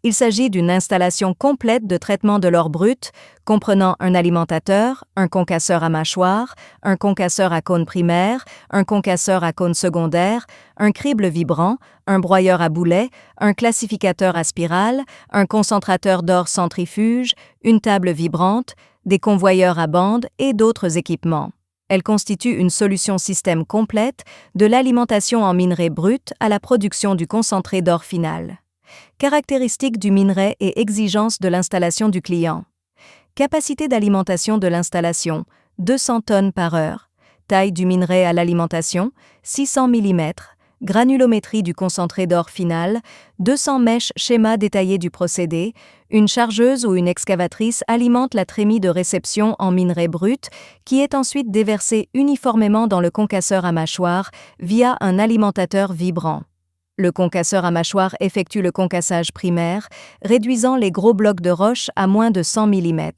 Il s'agit d'une installation complète de traitement de l'or brut, comprenant un alimentateur, un concasseur à mâchoire, un concasseur à cône primaire, un concasseur à cône secondaire, un crible vibrant, un broyeur à boulet, un classificateur à spirale, un concentrateur d'or centrifuge, une table vibrante, des convoyeurs à bande et d'autres équipements. Elle constitue une solution système complète de l'alimentation en minerai brut à la production du concentré d'or final. Caractéristiques du minerai et exigences de l'installation du client. Capacité d'alimentation de l'installation, 200 tonnes par heure. Taille du minerai à l'alimentation, 600 mm. Granulométrie du concentré d'or final, 200 mèches schéma détaillé du procédé. Une chargeuse ou une excavatrice alimente la trémie de réception en minerai brut qui est ensuite déversée uniformément dans le concasseur à mâchoire via un alimentateur vibrant. Le concasseur à mâchoire effectue le concassage primaire, réduisant les gros blocs de roche à moins de 100 mm.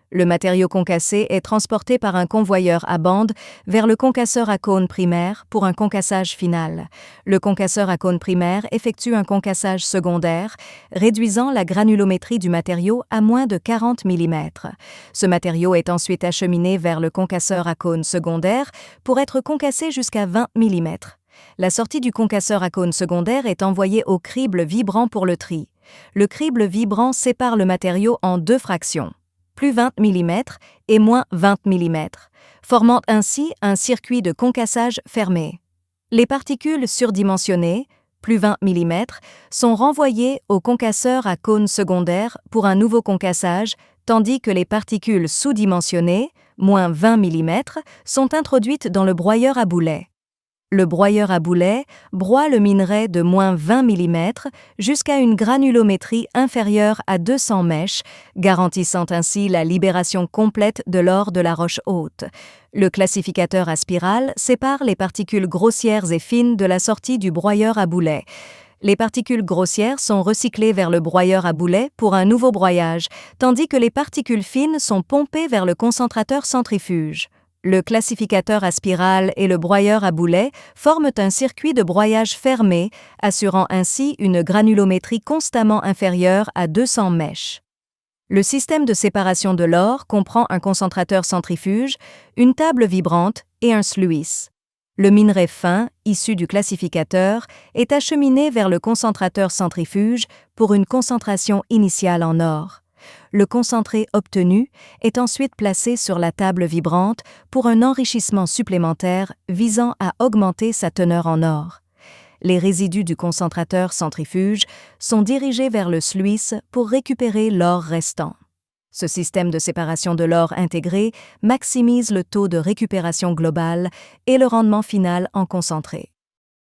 Le matériau concassé est transporté par un convoyeur à bande vers le concasseur à cône primaire pour un concassage final. Le concasseur à cône primaire effectue un concassage secondaire, réduisant la granulométrie du matériau à moins de 40 mm. Ce matériau est ensuite acheminé vers le concasseur à cône secondaire pour être concassé jusqu'à 20 mm. La sortie du concasseur à cône secondaire est envoyée au crible vibrant pour le tri. Le crible vibrant sépare le matériau en deux fractions, plus 20 mm et moins 20 mm, formant ainsi un circuit de concassage fermé. Les particules surdimensionnées, plus 20 mm, sont renvoyées au concasseur à cône secondaire pour un nouveau concassage, tandis que les particules sous-dimensionnées, moins 20 mm, sont introduites dans le broyeur à boulet. Le broyeur à boulet broie le minerai de moins 20 mm jusqu'à une granulométrie inférieure à 200 mèches, garantissant ainsi la libération complète de l'or de la roche haute. Le classificateur à spirale sépare les particules grossières et fines de la sortie du broyeur à boulet. Les particules grossières sont recyclées vers le broyeur à boulet pour un nouveau broyage, tandis que les particules fines sont pompées vers le concentrateur centrifuge. Le classificateur à spirale et le broyeur à boulet forment un circuit de broyage fermé, assurant ainsi une granulométrie constamment inférieure à 200 mèches. Le système de séparation de l'or comprend un concentrateur centrifuge, une table vibrante et un sluice. Le minerai fin, issu du classificateur, est acheminé vers le concentrateur centrifuge pour une concentration initiale en or. Le concentré obtenu est ensuite placé sur la table vibrante pour un enrichissement supplémentaire visant à augmenter sa teneur en or. Les résidus du concentrateur centrifuge sont dirigés vers le sluice pour récupérer l'or restant. Ce système de séparation de l'or intégré maximise le taux de récupération global et le rendement final en concentré.